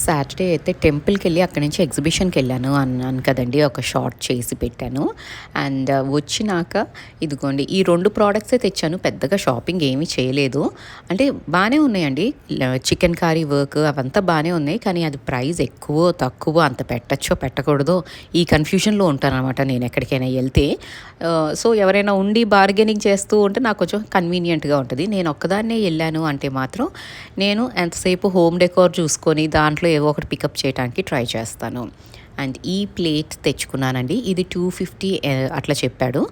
Saturday అయితే టెంపుల్కి వెళ్ళి అక్కడి నుంచి ఎగ్జిబిషన్కి వెళ్ళాను అన్నాను కదండి, ఒక షార్ట్ చేసి పెట్టాను. అండ్ వచ్చినాక ఇదిగోండి ఈ 2 ప్రోడక్ట్సే తెచ్చాను. పెద్దగా షాపింగ్ ఏమీ చేయలేదు. అంటే బాగానే ఉన్నాయండి, చికెన్ కర్రీ వర్క్ అవంతా బాగానే ఉన్నాయి. కానీ అది ప్రైస్ ఎక్కువ తక్కువ అంత పెట్టచ్చో పెట్టకూడదో ఈ కన్ఫ్యూజన్లో ఉంటానన్నమాట నేను ఎక్కడికైనా వెళ్తే. సో ఎవరైనా ఉండి బార్గెనింగ్ చేస్తూ ఉంటే నాకు కొంచెం కన్వీనియంట్గా ఉంటుంది. నేను ఒక్కదాన్నే వెళ్ళాను అంటే మాత్రం నేను ఎంతసేపు హోమ్ డెకోర్ చూసుకొని దాంట్లో ఏవో ఒకటి పికప్ చేయడానికి ట్రై చేస్తాను. అండ్ ఈ ప్లేట్ తెచ్చుకున్నానండి. ఇది 250 అట్లా చెప్పాడు.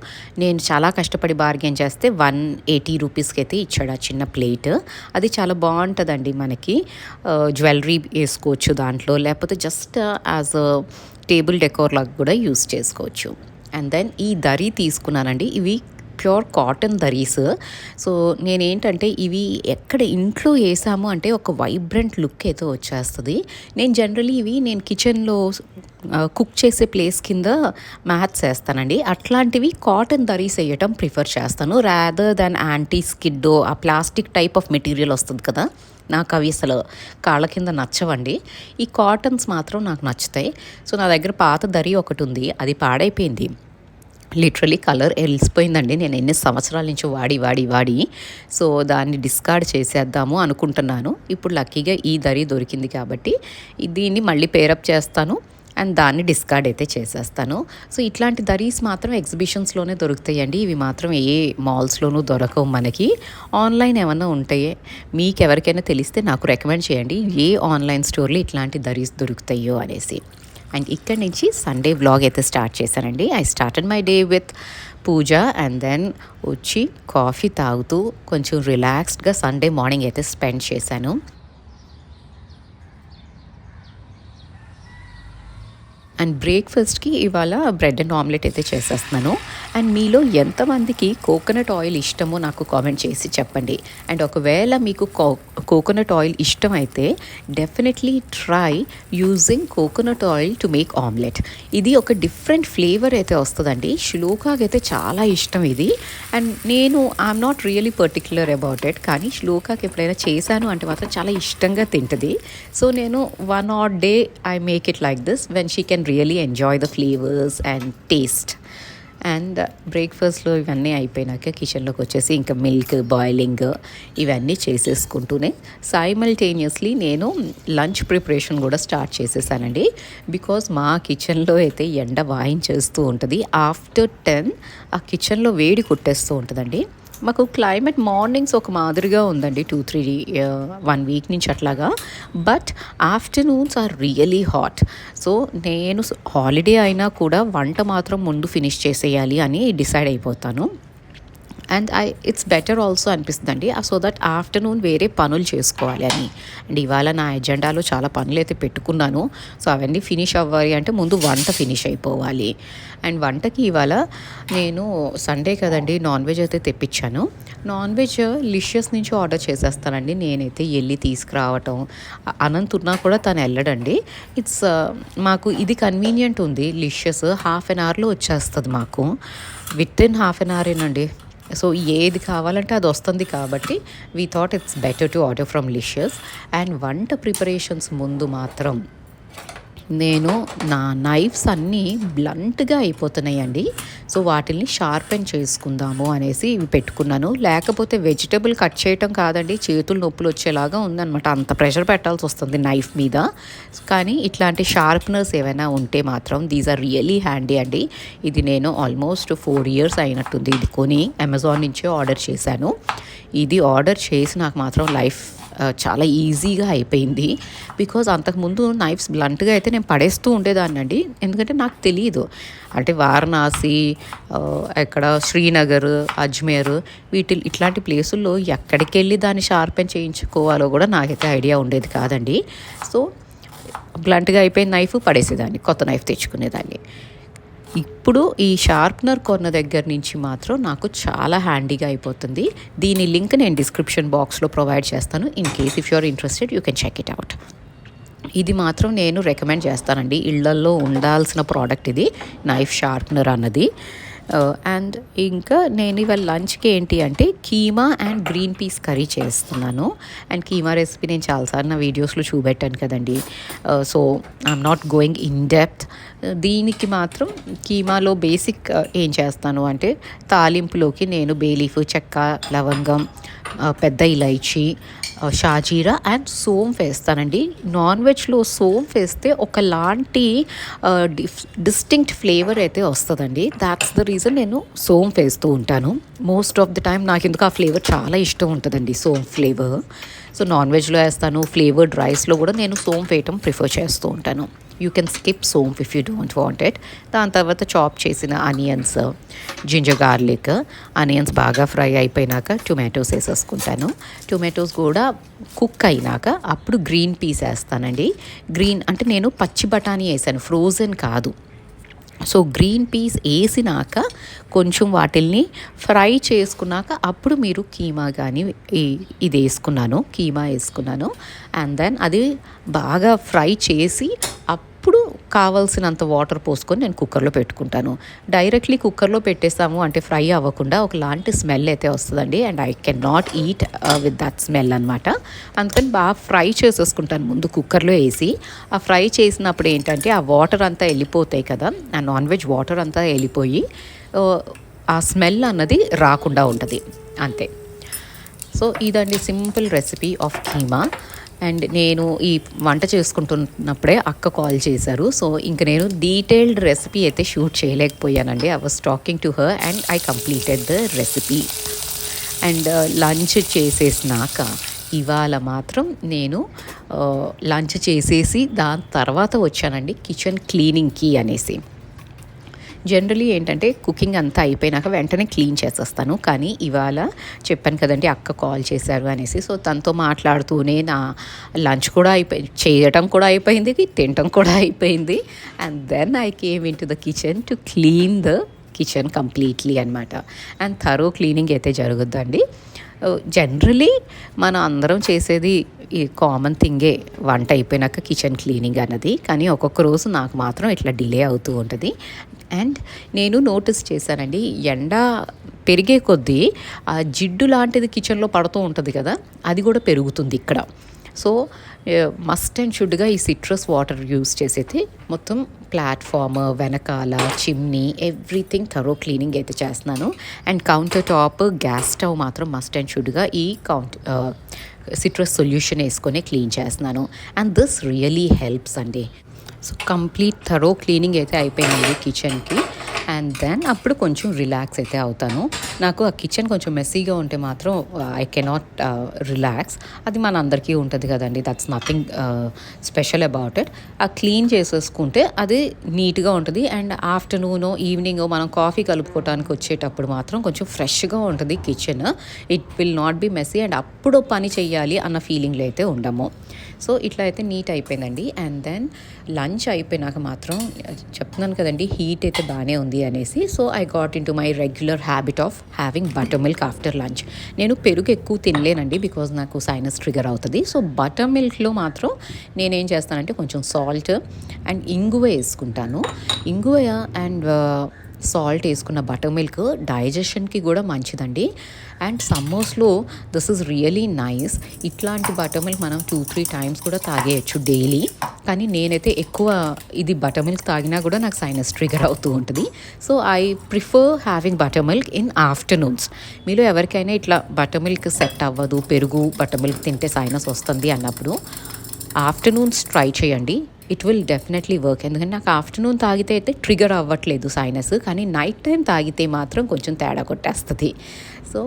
నేను చాలా కష్టపడి బార్గెన్ చేస్తే 180 రూపీస్కి అయితే ఇచ్చాడు ఆ చిన్న ప్లేట్. అది చాలా బాగుంటుందండి, మనకి జ్యువెలరీ వేసుకోవచ్చు దాంట్లో, లేకపోతే జస్ట్ యాజ్ టేబుల్ డెకోర్ లాగా కూడా యూస్ చేసుకోవచ్చు. అండ్ దెన్ ఈ దరీ తీసుకున్నానండి. ఇవి ప్యూర్ కాటన్ దరీస్. సో నేనేంటంటే ఇవి ఎక్కడ ఇంట్లో వేసాము అంటే ఒక వైబ్రెంట్ లుక్ అయితే వచ్చేస్తుంది. నేను జనరలీ ఇవి నేను కిచెన్లో కుక్ చేసే ప్లేస్ కింద మ్యాట్స్ వేస్తానండి. అట్లాంటివి కాటన్ దరీస్ వేయటం ప్రిఫర్ చేస్తాను రాదర్ దాన్ యాంటీ స్కిడ్డో ఆ ప్లాస్టిక్ టైప్ ఆఫ్ మెటీరియల్ వస్తుంది కదా, నాకు అవి అసలు కాళ్ళ కింద నచ్చవండి. ఈ కాటన్స్ మాత్రం నాకు నచ్చుతాయి. సో నా దగ్గర పాత దరీ ఒకటి ఉంది, అది పాడైపోయింది. లిటరలీ కలర్ వెలిసిపోయిందండి. నేను ఎన్ని సంవత్సరాల నుంచి వాడి సో దాన్ని డిస్కార్డ్ చేసేద్దాము అనుకుంటున్నాను. ఇప్పుడు లక్కీగా ఈ దరీ దొరికింది కాబట్టి దీన్ని మళ్ళీ పేరప్ చేస్తాను అండ్ దాన్ని డిస్కార్డ్ అయితే చేసేస్తాను. సో ఇట్లాంటి దరీస్ మాత్రం ఎగ్జిబిషన్స్లోనే దొరుకుతాయండి. ఇవి మాత్రం ఏ మాల్స్లోనూ దొరకవు మనకి. ఆన్లైన్ ఏమన్నా ఉంటాయే, మీకు ఎవరికైనా తెలిస్తే నాకు రికమెండ్ చేయండి ఏ ఆన్లైన్ స్టోర్లో ఇట్లాంటి దరీస్ దొరుకుతాయో అనేసి. అండ్ ఇక్కడి నుంచి సండే వ్లాగ్ అయితే స్టార్ట్ చేశానండి. I started my day with puja and then వచ్చి కాఫీ తాగుతూ కొంచెం రిలాక్స్డ్గా సండే మార్నింగ్ అయితే స్పెండ్ చేశాను. అండ్ బ్రేక్ఫాస్ట్కి ఇవాళ బ్రెడ్ అండ్ ఆమ్లెట్ అయితే చేసేస్తున్నాను. అండ్ మీలో ఎంతమందికి కోకోనట్ ఆయిల్ ఇష్టమో నాకు కామెంట్ చేసి చెప్పండి. అండ్ ఒకవేళ మీకు కోకోనట్ ఆయిల్ ఇష్టమైతే definitely try using coconut oil to make omelette. ఇది ఒక డిఫరెంట్ ఫ్లేవర్ అయితే వస్తుందండి. శ్లోకాకి అయితే చాలా ఇష్టం ఇది. అండ్ నేను I'm not really particular about it, కానీ శ్లోకాకి ఎప్పుడైనా చేశాను అంటే మాత్రం చాలా ఇష్టంగా తింటుంది. సో నేను 1 odd day I make it like this when she can really enjoy the flavors and taste. And బ్రేక్ఫాస్ట్లో ఇవన్నీ అయిపోయినాక కిచెన్లోకి వచ్చేసి ఇంకా మిల్క్ బాయిలింగ్ ఇవన్నీ చేసేసుకుంటూనే సైమల్టేనియస్లీ నేను లంచ్ ప్రిపరేషన్ కూడా స్టార్ట్ చేసేసానండి. బికాజ్ మా కిచెన్లో అయితే ఎండ వాయించేస్తూ ఉంటుంది. ఆఫ్టర్ 10 ఆ కిచెన్లో వేడి కొట్టేస్తూ ఉంటుందండి. మాకు క్లైమేట్ మార్నింగ్స్ ఒక మాదిరిగా ఉందండి 1 వీక్ నుంచి అట్లాగా, but afternoons are really hot. So నేను హాలిడే అయినా కూడా వంట మాత్రం ముందు ఫినిష్ చేసేయాలి అని డిసైడ్ అయిపోతాను. అండ్ ఇట్స్ బెటర్ ఆల్సో అనిపిస్తుందండి, సో దట్ ఆఫ్టర్నూన్ వేరే పనులు చేసుకోవాలి అని. అండ్ ఇవాళ నా ఎజెండాలో చాలా పనులు అయితే పెట్టుకున్నాను. సో అవన్నీ ఫినిష్ అవ్వాలి అంటే ముందు వంట ఫినిష్ అయిపోవాలి. అండ్ వంటకి ఇవాళ నేను సండే కదండి నాన్ వెజ్ అయితే తెప్పించాను. నాన్ వెజ్ లిషియస్ నుంచి ఆర్డర్ చేసేస్తానండి. నేనైతే వెళ్ళి తీసుకురావటం, అనంత్ ఉన్నా కూడా తను వెళ్ళడండి. మాకు ఇది కన్వీనియంట్ ఉంది. లిషియస్ 1/2 అవర్లో వచ్చేస్తుంది మాకు, విత్ ఇన్ 1/2 అవరేనండి. సో ఏది కావాలంటే అది వస్తుంది కాబట్టి we thought it's better to order from లిషియస్. And వంట ప్రిపరేషన్స్ ముందు మాత్రం నేను నా నైఫ్స్ అన్నీ బ్లంట్గా అయిపోతున్నాయండి. సో వాటిని షార్పెన్ చేసుకుందాము అనేసి ఇవి పెట్టుకున్నాను. లేకపోతే వెజిటబుల్ కట్ చేయటం కాదండి, చేతులు నొప్పులు వచ్చేలాగా ఉందన్నమాట. అంత ప్రెషర్ పెట్టాల్సి వస్తుంది నైఫ్ మీద. కానీ ఇట్లాంటి షార్ప్నర్స్ ఏమైనా ఉంటే మాత్రం దీస్ ఆర్ రియలీ హ్యాండీ అండి. ఇది నేను ఆల్మోస్ట్ 4 years అయినట్టుంది ఇది కొని. అమెజాన్ నుంచే ఆర్డర్ చేశాను. ఇది ఆర్డర్ చేసి నాకు మాత్రం లైఫ్ చాలా ఈజీగా అయిపోయింది. బికాజ్ అంతకుముందు నైఫ్స్ బ్లంట్గా అయితే నేను పడేస్తూ ఉండేదాన్ని అండి. ఎందుకంటే నాకు తెలియదు, అంటే వారణాసి, ఎక్కడ శ్రీనగర్, అజ్మేర్ ఇట్లాంటి ప్లేసుల్లో ఎక్కడికి వెళ్ళి దాన్ని షార్పెన్ చేయించుకోవాలో కూడా నాకైతే ఐడియా ఉండేది కాదండి. సో బ్లంట్గా అయిపోయిన నైఫ్ పడేసేదాన్ని, కొత్త నైఫ్ తెచ్చుకునేదాన్ని. ఇప్పుడు ఈ షార్ప్నర్ కొన్న దగ్గర నుంచి మాత్రం నాకు చాలా హ్యాండీగా అయిపోతుంది. దీని లింక్ నేను డిస్క్రిప్షన్ బాక్స్లో ప్రొవైడ్ చేస్తాను. In case if you are interested you can check it out. ఇది మాత్రం నేను రికమెండ్ చేస్తానండి, ఇళ్లల్లో ఉండాల్సిన ప్రోడక్ట్ ఇది, నైఫ్ షార్ప్నర్ అన్నది. అండ్ ఇంకా నేను ఇవాళ లంచ్కి ఏంటి అంటే keema and green peas curry చేస్తున్నాను. అండ్ కీమా రెసిపీ నేను చాలాసార్లు నా వీడియోస్లో చూపెట్టాను కదండి. So I'm not going in depth. దీనికి మాత్రం కీమాలో బేసిక్ ఏం చేస్తాను అంటే తాలింపులోకి నేను బే లీఫ్, చెక్క, లవంగం, పెద్ద ఇలైచి, షాజీరా అండ్ సోంఫ్ వేస్తానండి. నాన్ వెజ్లో సోంఫ్ వేస్తే ఒకలాంటి డిస్టింక్ట్ ఫ్లేవర్ అయితే వస్తుందండి. దాట్స్ ద రీజన్ నేను సోంఫ్ వేస్తూ ఉంటాను. మోస్ట్ ఆఫ్ ద టైం నాకు ఎందుకు ఆ ఫ్లేవర్ చాలా ఇష్టం ఉంటుందండి, సోంఫ్ ఫ్లేవర్. సో నాన్ వెజ్లో వేస్తాను, ఫ్లేవర్డ్ రైస్లో కూడా నేను సోంఫ్ వేయటం ప్రిఫర్ చేస్తూ ఉంటాను. You can skip saunf if you don't want it. దాని తర్వాత చాప్ చేసిన ఆనియన్స్, జింజర్ గార్లిక్, ఆనియన్స్ బాగా ఫ్రై అయిపోయినాక టొమాటోస్ వేసేసుకుంటాను. టొమాటోస్ కూడా కుక్ అయినాక అప్పుడు గ్రీన్ పీస్ వేస్తానండి. గ్రీన్ అంటే నేను పచ్చి బఠానీ వేసాను, ఫ్రోజన్ కాదు. సో గ్రీన్ పీస్ వేసినాక కొంచెం వాటిల్ని ఫ్రై చేసుకున్నాక అప్పుడు మీరు కీమా కానీ ఇది వేసుకున్నాను, కీమా వేసుకున్నాను. అండ్ దెన్ అది బాగా ఫ్రై చేసి అప్పుడు కావాల్సినంత వాటర్ పోసుకొని నేను కుక్కర్లో పెట్టుకుంటాను. డైరెక్ట్లీ కుక్కర్లో పెట్టేస్తాము అంటే ఫ్రై అవ్వకుండా ఒకలాంటి స్మెల్ అయితే వస్తుందండి. And I can not eat with that smell అనమాట. అందుకని బాగా ఫ్రై చేసేసుకుంటాను ముందు కుక్కర్లో వేసి. ఆ ఫ్రై చేసినప్పుడు ఏంటంటే ఆ వాటర్ అంతా వెళ్ళిపోతాయి కదా, ఆ నాన్ వెజ్ వాటర్ అంతా వెళ్ళిపోయి ఆ స్మెల్ అన్నది రాకుండా ఉంటుంది అంతే. సో ఇదండి simple recipe of keema. And నేను ఈ వంట చేసుకుంటున్నప్పుడే అక్క కాల్ చేశారు. సో ఇంక నేను డీటెయిల్డ్ రెసిపీ అయితే షూట్ చేయలేకపోయానండి. I was talking to her and I completed the recipe. And lunch చేసేసినాక ఇవాళ మాత్రం నేను లంచ్ చేసేసి దాని తర్వాత వచ్చానండి కిచెన్ క్లీనింగ్కి అనేసి. జనరలీ ఏంటంటే కుకింగ్ అంతా అయిపోయినాక వెంటనే క్లీన్ చేసేస్తాను. కానీ ఇవాళ చెప్పాను కదండి అక్క కాల్ చేశారు అనేసి. సో తనతో మాట్లాడుతూనే నా లంచ్ కూడా చేయటం కూడా అయిపోయింది, తినటం కూడా అయిపోయింది. And then I came in to the kitchen to clean the kitchen completely అనమాట. అండ్ థరో క్లీనింగ్ అయితే జరుగుద్దండి. జనరలీ మనం అందరం చేసేది ఈ కామన్ థింగే వంట అయిపోయినాక కిచెన్ క్లీనింగ్ అన్నది. కానీ ఒక్కొక్క రోజు నాకు మాత్రం ఇట్లా డిలే అవుతూ ఉంటుంది. అండ్ నేను నోటీస్ చేశానండి, ఎండ పెరిగే కొద్దీ ఆ జిడ్డు లాంటిది కిచెన్లో పడుతూ ఉంటుంది కదా, అది కూడా పెరుగుతుంది ఇక్కడ. సో మస్ట్ అండ్ షుడ్గా ఈ సిట్రస్ వాటర్ యూస్ చేసేది మొత్తం ప్లాట్ఫామ్, వెనకాల, చిమ్నీ, ఎవ్రీథింగ్ థరో క్లీనింగ్ అయితే చేస్తున్నాను. And counter top, gas stove మాత్రం మస్ట్ అండ్ షుడ్గా ఈ సిట్రస్ సొల్యూషన్ వేసుకొని క్లీన్ చేస్తున్నాను. అండ్ దిస్ రియలీ హెల్ప్స్ అండి. సో కంప్లీట్ థరో క్లీనింగ్ అయితే అయిపోయింది కిచెన్కి. అండ్ దెన్ అప్పుడు కొంచెం రిలాక్స్ అయితే అవుతాను. నాకు ఆ కిచెన్ కొంచెం మెస్సీగా ఉంటే మాత్రం ఐ కెనాట్ రిలాక్స్. అది మన అందరికీ ఉంటుంది కదండి, that's nothing special about it. ఆ క్లీన్ చేసేసుకుంటే అది నీట్గా ఉంటుంది. అండ్ ఆఫ్టర్నూనో ఈవినింగో మనం కాఫీ కలుపుకోవడానికి వచ్చేటప్పుడు మాత్రం కొంచెం ఫ్రెష్గా ఉంటుంది kitchen. It will not be messy. And అప్పుడు పని చెయ్యాలి అన్న ఫీలింగ్లో అయితే ఉండము. సో ఇట్లా అయితే నీట్ అయిపోయిందండి. అండ్ దెన్ లంచ్ అయిపోయినాక మాత్రం చెప్తున్నాను కదండి హీట్ అయితే బాగానే ఉంది అనేసి. So I got into my regular habit of having buttermilk after lunch. నేను పెరుగు ఎక్కువ తినలేనండి బికాజ్ నాకు సైనస్ ట్రిగర్ అవుతుంది. సో బటర్ మిల్క్లో మాత్రం నేనేం చేస్తానంటే కొంచెం సాల్ట్ అండ్ ఇంగువ వేసుకుంటాను. ఇంగువ అండ్ సాల్ట్ వేసుకున్న బటర్ మిల్క్ డైజెషన్కి కూడా మంచిదండి. అండ్ సమ్మర్స్లో దిస్ ఈజ్ రియలీ నైస్. ఇట్లాంటి బటర్ మిల్క్ మనం 2-3 టైమ్స్ కూడా తాగేయచ్చు డైలీ. కానీ నేనైతే ఎక్కువ ఇది బటర్ మిల్క్ తాగినా కూడా నాకు సైనస్ ట్రిగర్ అవుతూ ఉంటుంది. So I prefer having butter milk in afternoons. మీలో ఎవరికైనా ఇట్లా బటర్ మిల్క్ సెట్ అవ్వదు, పెరుగు బటర్ మిల్క్ తింటే సైనస్ వస్తుంది అన్నప్పుడు ఆఫ్టర్నూన్స్ ట్రై చేయండి. It will definitely work. ఎందుకంటే నాకు ఆఫ్టర్నూన్ తాగితే అయితే ట్రిగర్ అవ్వట్లేదు సైనస్, కానీ నైట్ టైం తాగితే మాత్రం కొంచెం తేడా కొట్టేస్తుంది. సో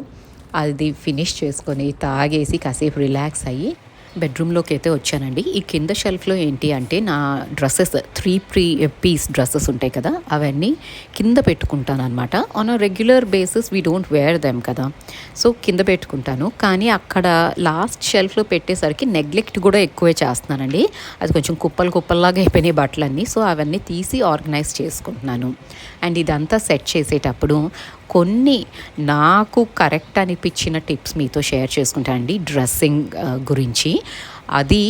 అది ఫినిష్ చేసుకొని తాగేసి కాసేపు రిలాక్స్ అయ్యి బెడ్రూమ్లోకి అయితే వచ్చానండి. ఈ కింద షెల్ఫ్లో ఏంటి అంటే నా డ్రెస్సెస్ 3 పీస్ డ్రెస్సెస్ ఉంటాయి కదా, అవన్నీ కింద పెట్టుకుంటాను అనమాట. On a regular basis we don't wear them కదా, సో కింద పెట్టుకుంటాను. కానీ అక్కడ లాస్ట్ షెల్ఫ్లో పెట్టేసరికి నెగ్లెక్ట్ కూడా ఎక్కువే చేస్తున్నానండి. అది కొంచెం కుప్పల్లాగా అయిపోయినాయి బట్టలన్నీ. సో అవన్నీ తీసి ఆర్గనైజ్ చేసుకుంటున్నాను. అండ్ ఇదంతా సెట్ చేసేటప్పుడు కొన్ని నాకు కరెక్ట్ అనిపించిన టిప్స్ మీతో షేర్ చేసుకుంటానండి డ్రెస్సింగ్ గురించి. అది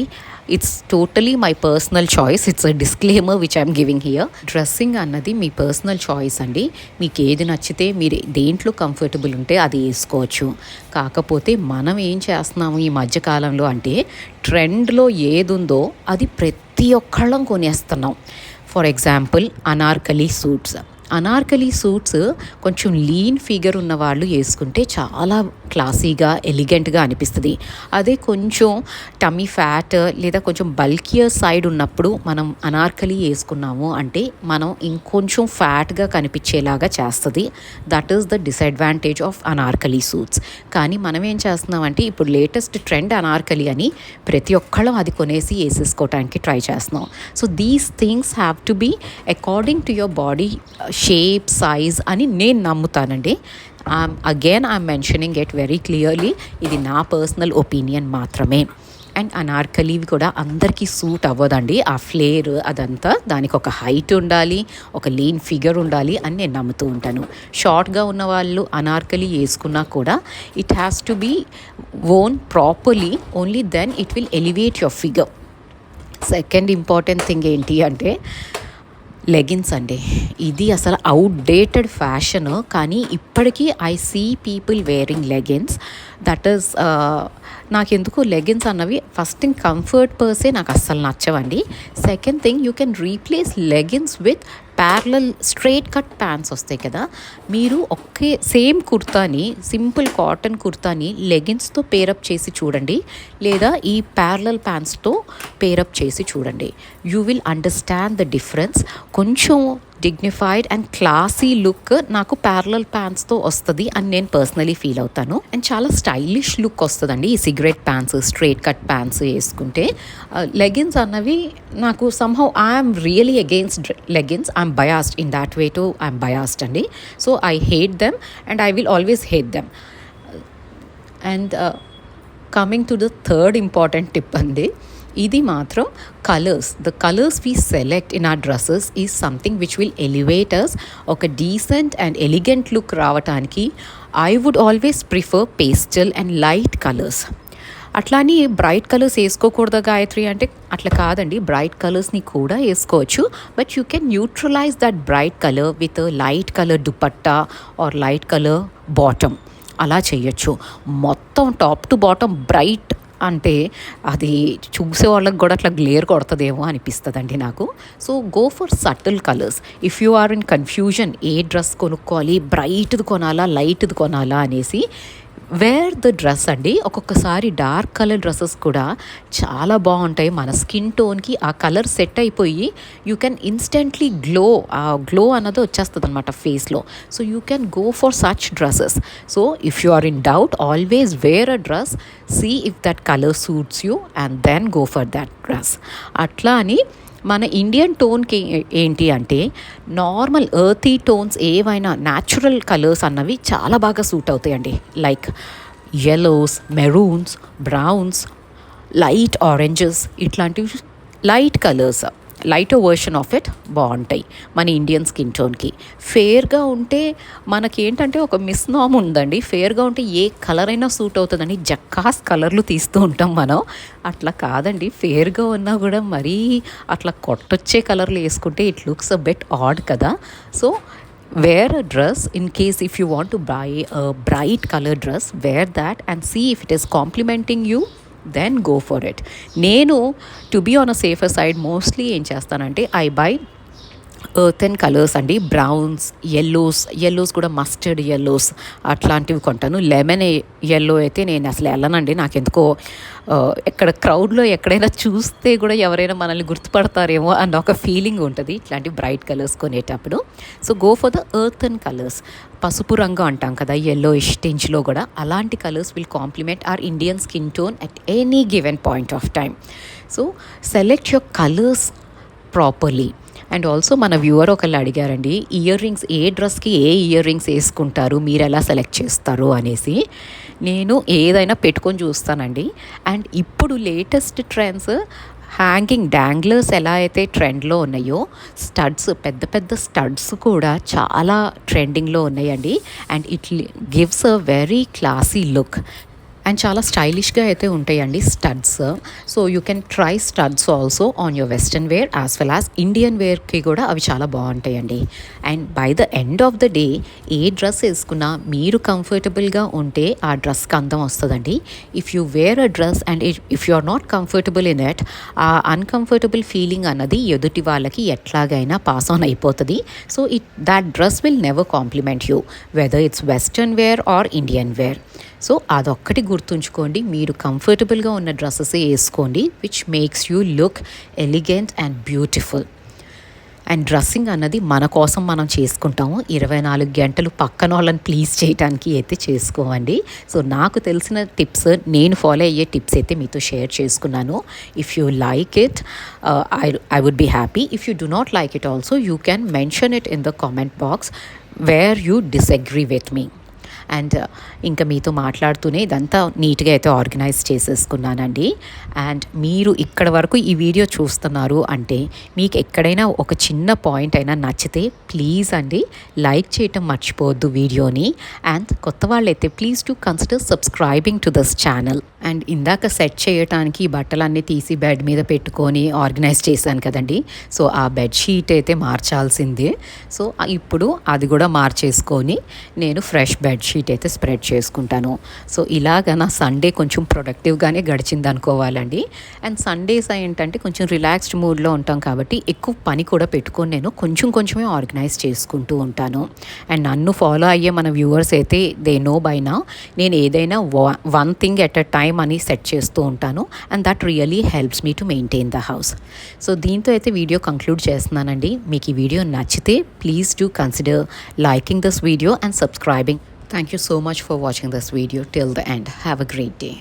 it's totally my personal choice. It's a disclaimer which I'm giving here. Dressing అన్నది మీ పర్సనల్ చాయిస్ అండి. మీకు ఏది నచ్చితే మీరు దేంట్లో కంఫర్టబుల్ ఉంటే అది వేసుకోవచ్చు. కాకపోతే మనం ఏం చేస్తున్నాము ఈ మధ్యకాలంలో అంటే ట్రెండ్లో ఏది ఉందో అది ప్రతి ఒక్కళ్ళం కొనేస్తున్నాం. ఫర్ ఎగ్జాంపుల్ అనార్కలి సూట్స్ కొంచెం లీన్ ఫిగర్ ఉన్న వాళ్ళు వేసుకుంటే చాలా క్లాసీగా ఎలిగెంట్గా అనిపిస్తుంది. అదే కొంచెం టమ్మీ ఫ్యాట్ లేదా కొంచెం బల్కియర్ సైడ్ ఉన్నప్పుడు మనం అనార్కలి వేసుకున్నాము అంటే మనం ఇంకొంచెం ఫ్యాట్గా కనిపించేలాగా చేస్తుంది. That is the disadvantage of Anarkali suits. కానీ మనం ఏం చేస్తున్నామంటే ఇప్పుడు లేటెస్ట్ ట్రెండ్ అనార్కలి అని ప్రతి ఒక్కళ్ళం అది కొనేసి వేసేసుకోవడానికి ట్రై చేస్తున్నాం. So these things have to be according to your body shape, size అని నేను నమ్ముతానండి. Again I'm mentioning it very clearly. ఇది నా పర్సనల్ ఒపీనియన్ మాత్రమే. అండ్ అనార్కలి కూడా అందరికీ సూట్ అవ్వదండి. ఆ ఫ్లేర్ అదంతా దానికి ఒక హైట్ ఉండాలి, ఒక లీన్ ఫిగర్ ఉండాలి అని నేను నమ్ముతూ ఉంటాను. షార్ట్గా ఉన్న వాళ్ళు అనార్కలి వేసుకున్నా కూడా it has to be worn properly, only then it will elevate your figure. Second important thing ఏంటి అంటే లెగిన్స్ అండి. ఇది అసలు అవుట్డేటెడ్ ఫ్యాషన్, కానీ ఇప్పటికీ I see people wearing leggings. That is నాకెందుకు లెగిన్స్ అన్నవి ఫస్ట్ థింగ్ కంఫర్ట్ పర్సే నాకు అస్సలు నచ్చవండి. Second thing you can replace leggings with parallel straight cut pants వస్తాయి కదా. మీరు ఒకే సేమ్ కుర్తాని, సింపుల్ కాటన్ కుర్తాని లెగిన్స్తో పేరప్ చేసి చూడండి, లేదా ఈ ప్యారలల్ ప్యాంట్స్తో పేరప్ చేసి చూడండి. You will understand the difference. కొంచెం డిగ్నిఫైడ్ అండ్ క్లాసీ లుక్ నాకు ప్యారలల్ ప్యాంట్స్తో వస్తుంది అని నేను పర్సనలీ ఫీల్ అవుతాను. అండ్ చాలా స్టైలిష్ లుక్ వస్తుందండి ఈ cigarette pants, straight cut pants వేసుకుంటే. లెగిన్స్ అన్నవి నాకు somehow I'm really against leggings. I'm biased in that way too I'm biased అండి. So I hate them and I will always hate them. And coming to the third important tip అండి, ఇది మాత్రం colours. The colours we select in our dresses is something which will elevate us. ఒక decent and elegant look రావడానికి I would always prefer pastel and light colours. అట్లా అని bright colours వేసుకోకూడదా Gayatri అంటే అట్లా కాదండి. బ్రైట్ కలర్స్ని కూడా వేసుకోవచ్చు, but you can neutralise that bright colour with light colour dupatta or light colour bottom. అలా చేయొచ్చు. మొత్తం టాప్ టు బాటమ్ బ్రైట్ అంటే అది చూసే వాళ్ళకి కూడా అట్లా గ్లేర్ కొడుతుందేమో అనిపిస్తుందండి నాకు. So go for subtle colours. If you are in confusion ఏ డ్రెస్ కొనుక్కోవాలి, బ్రైట్ది కొనాలా లైట్ది కొనాలా అనేసి, వేర్ ద డ్రెస్ అండి. ఒక్కొక్కసారి డార్క్ కలర్ డ్రెస్సెస్ కూడా చాలా బాగుంటాయి. మన స్కిన్ టోన్కి ఆ కలర్ సెట్ అయిపోయి యూ కెన్ ఇన్స్టెంట్లీ గ్లో, ఆ గ్లో అన్నది వచ్చేస్తుంది అనమాట ఫేస్లో. So you can go for such dresses. So if you are in doubt, always wear a dress, see if that colour suits you and then go for that dress. అట్లా అని మన Indian టోన్కి ఏంటి అంటే నార్మల్ ఎర్తీ టోన్స్ ఏవైనా natural colours అన్నవి చాలా బాగా సూట్ అవుతాయండి. Like yellows, maroons, browns, light oranges, ఇట్లాంటివి light colours, lighter version of it బాగుంటాయి మన ఇండియన్ స్కిన్ టోన్కి. ఫేర్గా ఉంటే మనకేంటంటే ఒక మిస్నామ్ ఉందండి, ఫేర్గా ఉంటే ఏ కలర్ అయినా సూట్ అవుతుందని జక్కాస్ కలర్లు తీస్తూ ఉంటాం మనం. అట్లా కాదండి, ఫేర్గా ఉన్నా కూడా మరీ అట్లా కొట్టొచ్చే కలర్లు వేసుకుంటే it looks a bit odd కదా. So wear a dress in case if you want to buy a bright color dress, wear that and see if it is complementing you, then go for it. నేను to be on a safer side mostly ఏం చేస్తానంటే I buy earthen colours అండి. Browns, yellows కూడా mustard yellows అట్లాంటివి కొంటాను. Lemon yellow అయితే నేను అసలు వెళ్ళనండి. నాకెందుకో ఎక్కడ క్రౌడ్లో ఎక్కడైనా చూస్తే కూడా ఎవరైనా మనల్ని గుర్తుపడతారేమో అన్న ఒక ఫీలింగ్ ఉంటుంది ఇట్లాంటి బ్రైట్ కలర్స్ కొనేటప్పుడు. So go for the earthen colours. పసుపు రంగు అంటాం కదా, yellowish tingeలో కూడా అలాంటి colours will complement our Indian skin tone at any given point of time. So select your colours properly. And also మన వ్యూవర్ ఒకళ్ళు అడిగారండి, ఇయర్ రింగ్స్ ఏ డ్రెస్కి ఏ ఇయర్ రింగ్స్ వేసుకుంటారు, మీరు ఎలా సెలెక్ట్ చేస్తారు అనేసి. నేను ఏదైనా పెట్టుకొని చూస్తానండి. అండ్ ఇప్పుడు లేటెస్ట్ ట్రెండ్స్ హ్యాంగింగ్ డాంగ్లర్స్ ఎలా అయితే ట్రెండ్లో ఉన్నాయో, స్టడ్స్, పెద్ద పెద్ద స్టడ్స్ కూడా చాలా ట్రెండింగ్లో ఉన్నాయండి. And it gives a very classy look. And చాలా స్టైలిష్గా అయితే ఉంటాయండి studs. So you can try studs also on your western wear as well as Indian వేర్కి కూడా అవి చాలా బాగుంటాయండి. And by the end of the day ఏ డ్రెస్ వేసుకున్నా మీరు కంఫర్టబుల్గా ఉంటే ఆ డ్రెస్కి అందం వస్తుందండి. If you wear a dress and if you are not comfortable in it, ఆ అన్కంఫర్టబుల్ ఫీలింగ్ అన్నది ఎదుటి వాళ్ళకి ఎట్లాగైనా పాస్ ఆన్ అయిపోతుంది. So that dress will never compliment you, whether it's western wear or Indian wear. So అదొక్కటి గుర్తుంచుకోండి, మీరు కంఫర్టబుల్గా ఉన్న డ్రెస్సెస్ వేసుకోండి which makes you look elegant and beautiful. And dressing అన్నది మన కోసం మనం చేసుకుంటాము, 24 గంటలు పక్కన వాళ్ళని ప్లీజ్ చేయడానికి అయితే చేసుకోవండి. సో నాకు తెలిసిన టిప్స్, నేను ఫాలో అయ్యే టిప్స్ అయితే మీతో షేర్ చేసుకున్నాను. If you like it, I would be happy. If you do not like it also you can mention it in the comment box where you disagree with me. And ఇంకా మీతో మాట్లాడుతూనే ఇదంతా నీట్గా అయితే organise చేసేసుకున్నానండి. And మీరు ఇక్కడ వరకు ఈ వీడియో చూస్తున్నారు అంటే మీకు ఎక్కడైనా ఒక చిన్న పాయింట్ అయినా నచ్చితే ప్లీజ్ అండి లైక్ చేయటం మర్చిపోవద్దు వీడియోని. అండ్ కొత్త వాళ్ళైతే please to consider subscribing to this channel. And ఇందాక సెట్ చేయడానికి ఈ బట్టలన్నీ తీసి బెడ్ మీద పెట్టుకొని ఆర్గనైజ్ చేశాను కదండి. సో ఆ బెడ్షీట్ అయితే మార్చాల్సిందే. సో ఇప్పుడు అది కూడా మార్చేసుకొని నేను ఫ్రెష్ బెడ్షీట్ అయితే స్ప్రెడ్ చేసుకుంటాను. సో ఇలాగ నా సండే కొంచెం ప్రొడక్టివ్గానే గడిచింది అనుకోవాలండి. అండ్ సండేస్ ఏంటంటే కొంచెం రిలాక్స్డ్ మూడ్లో ఉంటాం కాబట్టి ఎక్కువ పని కూడా పెట్టుకొని నేను కొంచెమే ఆర్గనైజ్ చేసుకుంటూ ఉంటాను. అండ్ నన్ను ఫాలో అయ్యే మన వ్యూవర్స్ అయితే దే నో బై నౌ, నేను ఏదైనా one thing at a time అని సెట్ చేస్తూ ఉంటాను. And that really helps me to maintain the house. So దీంతో అయితే వీడియో కంక్లూడ్ చేస్తున్నానండి. మీకు ఈ వీడియో నచ్చితే please do consider liking this video and subscribing. Thank you so much for watching this video till the end. Have a great day.